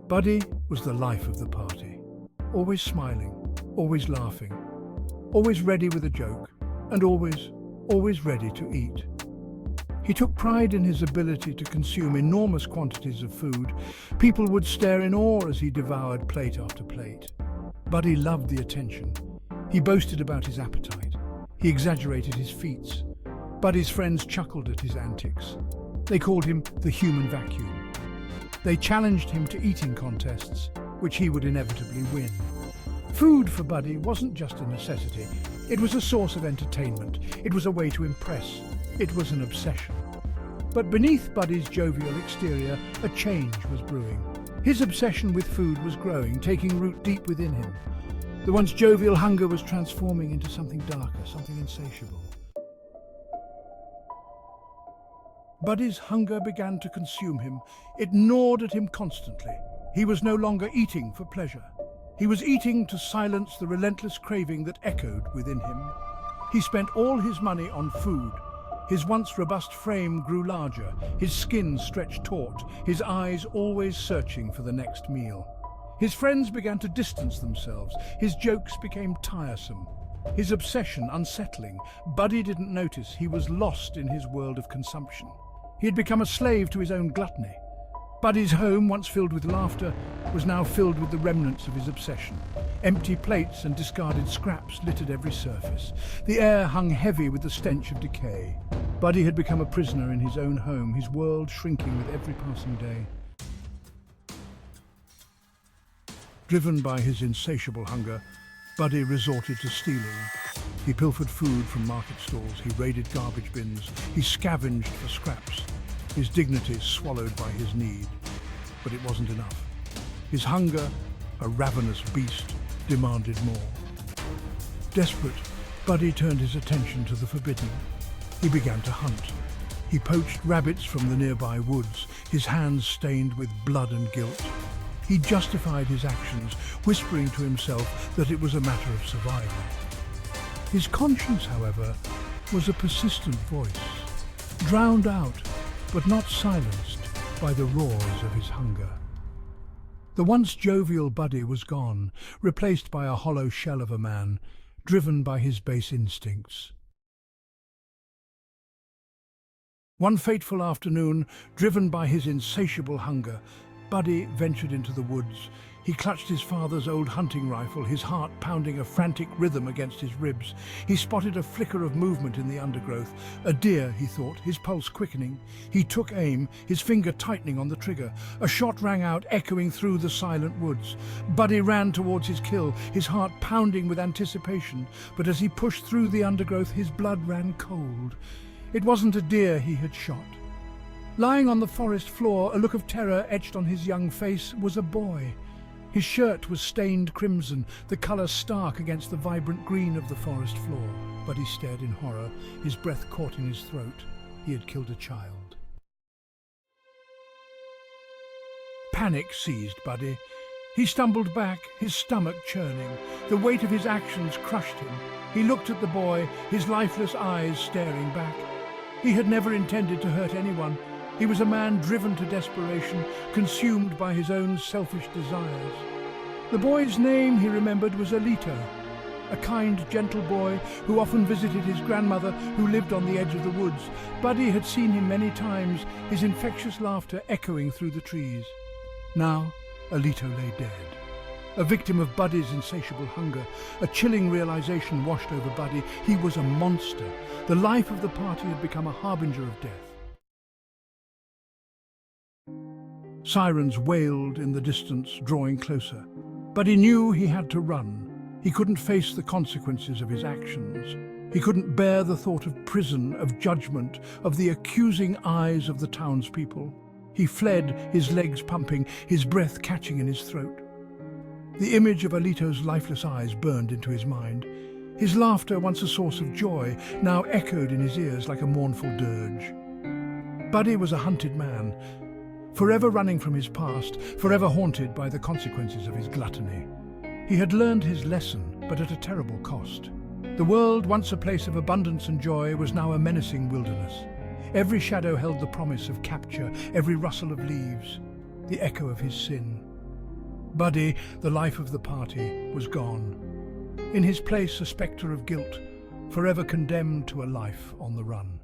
Buddy was the life of the party, always smiling, always laughing, always ready with a joke, and always ready to eat. He took pride in his ability to consume enormous quantities of food. People would stare in awe as he devoured plate after plate. Buddy loved the attention. He boasted about his appetite. He exaggerated his feats. Buddy's friends chuckled at his antics. They called him the human vacuum. They challenged him to eating contests, which he would inevitably win. Food for Buddy wasn't just a necessity. It was a source of entertainment. It was a way to impress. It was an obsession. But beneath Buddy's jovial exterior, a change was brewing. His obsession with food was growing, taking root deep within him. The once jovial hunger was transforming into something darker, something insatiable. Buddy's hunger began to consume him. It gnawed at him constantly. He was no longer eating for pleasure. He was eating to silence the relentless craving that echoed within him. He spent all his money on food. His once robust frame grew larger, his skin stretched taut, his eyes always searching for the next meal. His friends began to distance themselves. His jokes became tiresome. His obsession unsettling. Buddy didn't notice he was lost in his world of consumption. He had become a slave to his own gluttony. Buddy's home, once filled with laughter, was now filled with the remnants of his obsession. Empty plates and discarded scraps littered every surface. The air hung heavy with the stench of decay. Buddy had become a prisoner in his own home, his world shrinking with every passing day. Driven by his insatiable hunger, Buddy resorted to stealing. He pilfered food from market stalls, he raided garbage bins, he scavenged for scraps. His dignity swallowed by his need. But it wasn't enough. His hunger, a ravenous beast, demanded more. Desperate, Buddy turned his attention to the forbidden. He began to hunt. He poached rabbits from the nearby woods, his hands stained with blood and guilt. He justified his actions, whispering to himself that it was a matter of survival. His conscience, however, was a persistent voice, drowned out but not silenced by the roars of his hunger. The once jovial Buddy was gone, replaced by a hollow shell of a man, driven by his base instincts. One fateful afternoon, driven by his insatiable hunger, Buddy ventured into the woods. He clutched his father's old hunting rifle, his heart pounding a frantic rhythm against his ribs. He spotted a flicker of movement in the undergrowth. A deer, he thought, his pulse quickening. He took aim, his finger tightening on the trigger. A shot rang out, echoing through the silent woods. Buddy ran towards his kill, his heart pounding with anticipation. But as he pushed through the undergrowth, his blood ran cold. It wasn't a deer he had shot. Lying on the forest floor, a look of terror etched on his young face, was a boy. His shirt was stained crimson, the colour stark against the vibrant green of the forest floor. Buddy stared in horror, his breath caught in his throat. He had killed a child. Panic seized Buddy. He stumbled back, his stomach churning. The weight of his actions crushed him. He looked at the boy, his lifeless eyes staring back. He had never intended to hurt anyone. He was a man driven to desperation, consumed by his own selfish desires. The boy's name, he remembered, was Alito, a kind, gentle boy who often visited his grandmother, who lived on the edge of the woods. Buddy had seen him many times, his infectious laughter echoing through the trees. Now, Alito lay dead. A victim of Buddy's insatiable hunger, a chilling realization washed over Buddy. He was a monster. The life of the party had become a harbinger of death. Sirens wailed in the distance, drawing closer. But he knew he had to run. He couldn't face the consequences of his actions. He couldn't bear the thought of prison, of judgment, of the accusing eyes of the townspeople. He fled, his legs pumping, his breath catching in his throat. The image of Alito's lifeless eyes burned into his mind. His laughter, once a source of joy, now echoed in his ears like a mournful dirge. Buddy was a hunted man, forever running from his past, forever haunted by the consequences of his gluttony. He had learned his lesson, but at a terrible cost. The world, once a place of abundance and joy, was now a menacing wilderness. Every shadow held the promise of capture, every rustle of leaves, the echo of his sin. Buddy, the life of the party, was gone. In his place, a spectre of guilt, forever condemned to a life on the run.